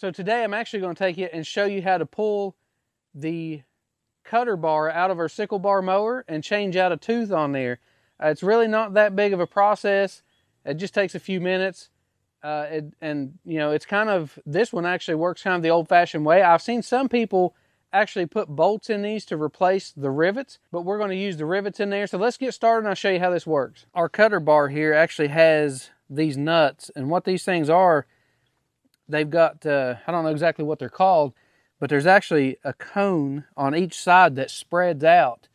So today I'm actually going to take you and show you how to pull the Kutter bar out of our Sickle Bar mower and change out a tooth on there. It's really not that big of a process. It just takes a few minutes. And you know, it's kind of, this one actually works kind of the old-fashioned way. I've seen some people actually put bolts in these to replace the rivets, but we're going to use the rivets in there. So let's get started and I'll show you how this works. Our Kutter bar here actually has these nuts, and what these things are, they've got, I don't know exactly what they're called, but there's actually a cone on each side that spreads out.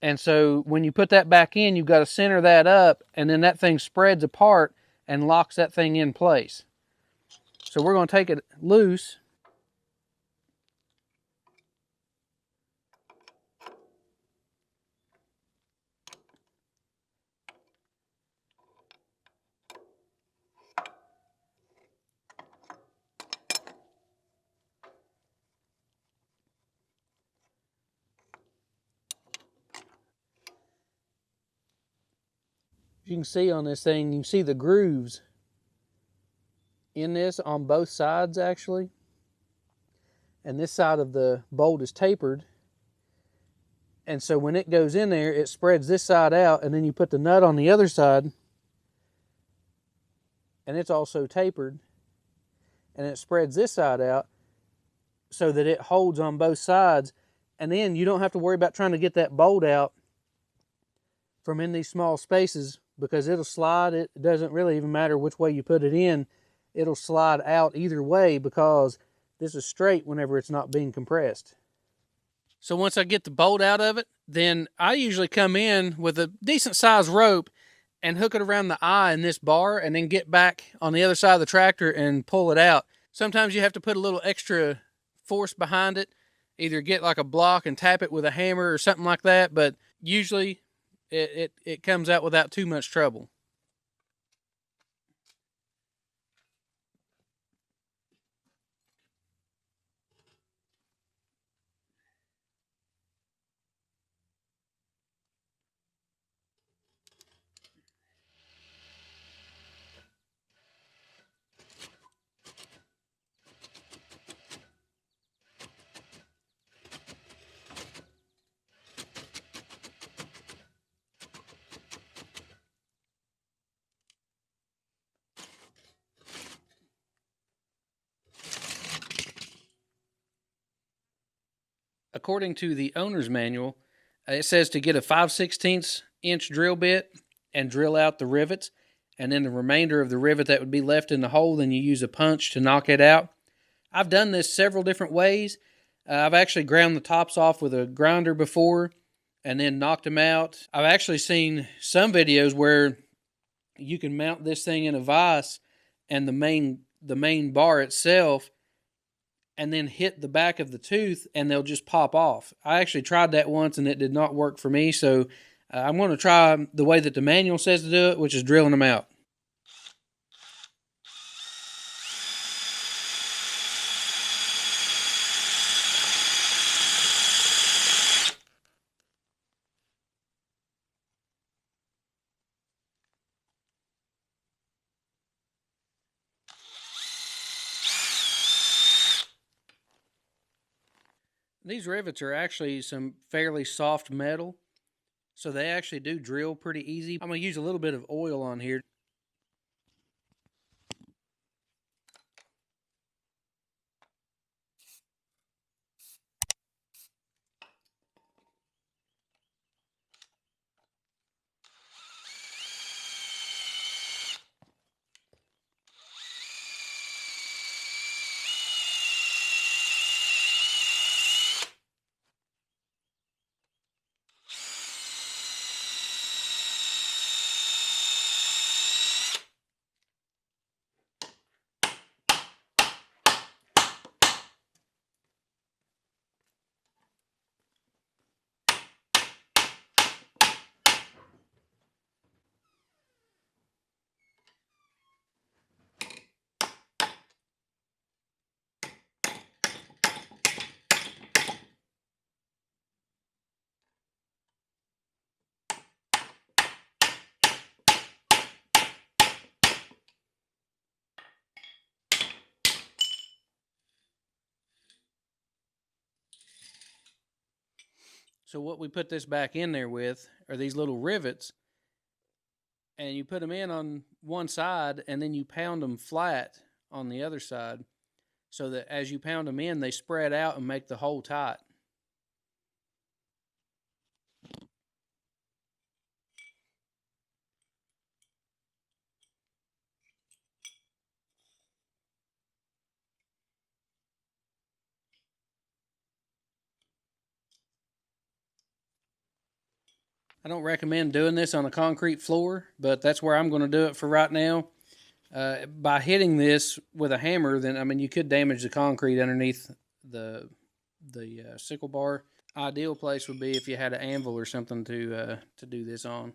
And so when you put that back in, you've got to center that up, and then that thing spreads apart and locks that thing in place. So we're going to take it loose. You can see on this thing, you can see the grooves in this on both sides actually. And this side of the bolt is tapered. And so when it goes in there, it spreads this side out, and then you put the nut on the other side, and it's also tapered, and it spreads this side out so that it holds on both sides. And then you don't have to worry about trying to get that bolt out from in these small spaces, because it'll slide. It doesn't really even matter which way you put it in. It'll slide out either way, because this is straight whenever it's not being compressed. So once I get the bolt out of it, then I usually come in with a decent sized rope and hook it around the eye in this bar, and then get back on the other side of the tractor and pull it out. Sometimes you have to put a little extra force behind it, either get like a block and tap it with a hammer or something like that, but usually it comes out without too much trouble. According to the owner's manual, it says to get a 5/16 inch drill bit and drill out the rivets, and then the remainder of the rivet that would be left in the hole, then you use a punch to knock it out. I've done this several different ways. I've actually ground the tops off with a grinder before and then knocked them out. I've actually seen some videos where you can mount this thing in a vise and the main bar itself, and then hit the back of the tooth and they'll just pop off. I actually tried that once and it did not work for me, so I'm going to try the way that the manual says to do it, which is drilling them out. These rivets are actually some fairly soft metal, so they actually do drill pretty easy. I'm going to use a little bit of oil on here. So what we put this back in there with are these little rivets, and you put them in on one side and then you pound them flat on the other side so that as you pound them in, they spread out and make the hole tight. I don't recommend doing this on a concrete floor, but that's where I'm going to do it for right now. By hitting this with a hammer, then, I mean, you could damage the concrete underneath the sickle bar. Ideal place would be if you had an anvil or something to do this on.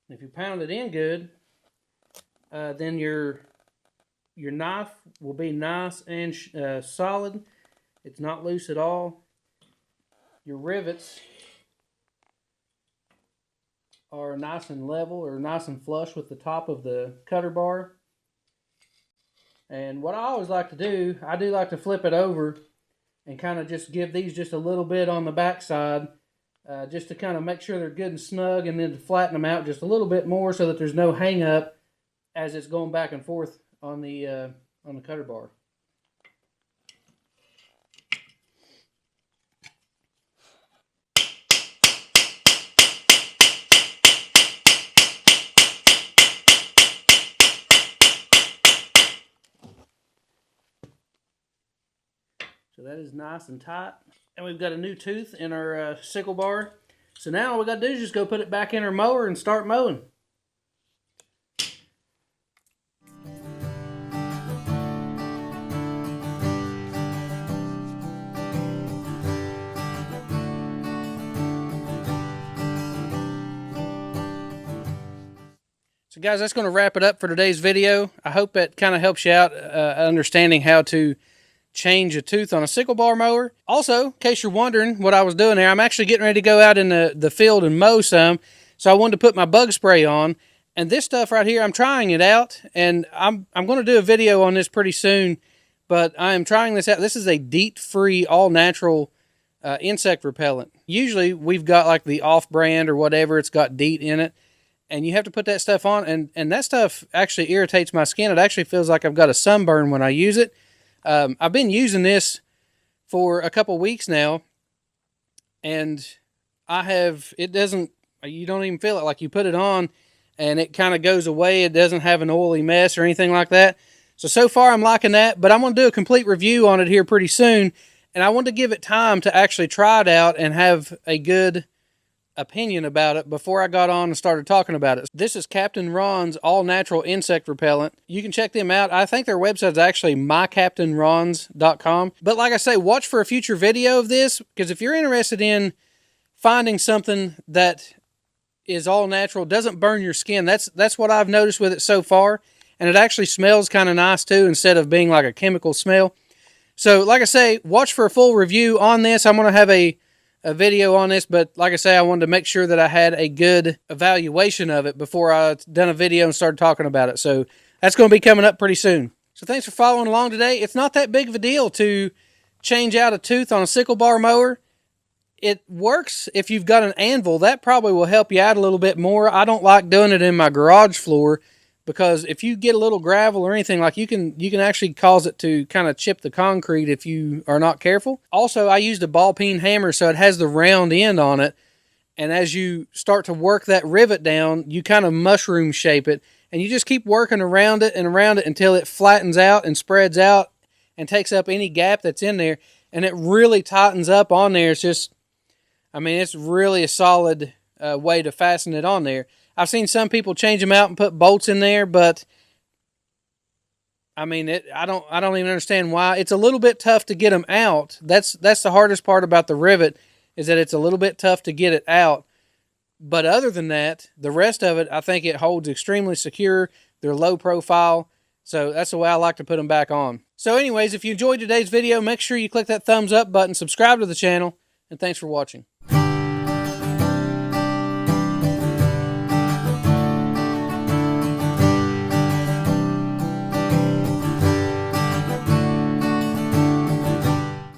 If you pound it in good, then your knife will be nice and solid. It's not loose at all. Your rivets are nice and level, or nice and flush with the top of the cutter bar. And what I always like to do, I do like to flip it over and kind of just give these just a little bit on the back side, just to kind of make sure they're good and snug, and then to flatten them out just a little bit more so that there's no hang up as it's going back and forth on the cutter bar. So that is nice and tight. And we've got a new tooth in our sickle bar. So now all we got to do is just go put it back in our mower and start mowing. So guys, that's going to wrap it up for today's video. I hope that kind of helps you out understanding how to change a tooth on a sickle bar mower. Also, in case you're wondering what I was doing there, I'm actually getting ready to go out in the field and mow some. So I wanted to put my bug spray on. And this stuff right here, I'm trying it out. And I'm going to do a video on this pretty soon. But I am trying this out. This is a DEET-free, all-natural insect repellent. Usually, we've got like the off-brand or whatever. It's got DEET in it. And you have to put that stuff on. And that stuff actually irritates my skin. It actually feels like I've got a sunburn when I use it. I've been using this for a couple weeks now, and you don't even feel it. Like, you put it on and it kind of goes away. It doesn't have an oily mess or anything like that. So far I'm liking that, but I'm going to do a complete review on it here pretty soon, and I want to give it time to actually try it out and have a good opinion about it before I got on and started talking about it. This is Captain Ron's all-natural insect repellent. You can check them out. I think their website is actually mycaptainrons.com. But like I say, watch for a future video of this, because if you're interested in finding something that is all-natural, doesn't burn your skin, that's what I've noticed with it so far. And it actually smells kind of nice too, instead of being like a chemical smell. So like I say, watch for a full review on this. I'm going to have a video on this, but like I say, I wanted to make sure that I had a good evaluation of it before I done a video and started talking about it. So that's going to be coming up pretty soon. So thanks for following along today. It's not that big of a deal to change out a tooth on a sickle bar mower. It works if you've got an anvil. That probably will help you out a little bit more. I don't like doing it in my garage floor, because if you get a little gravel or anything, like you can actually cause it to kind of chip the concrete if you are not careful. Also, I used a ball peen hammer, so it has the round end on it, and as you start to work that rivet down, you kind of mushroom shape it, and you just keep working around it and around it until it flattens out and spreads out and takes up any gap that's in there, and it really tightens up on there. It's just, I mean, it's really a solid way to fasten it on there. I've seen some people change them out and put bolts in there, but I mean, I don't even understand why. It's a little bit tough to get them out. That's the hardest part about the rivet, is that it's a little bit tough to get it out. But other than that, the rest of it, I think it holds extremely secure. They're low profile, so that's the way I like to put them back on. So anyways, if you enjoyed today's video, make sure you click that thumbs up button, subscribe to the channel, and thanks for watching.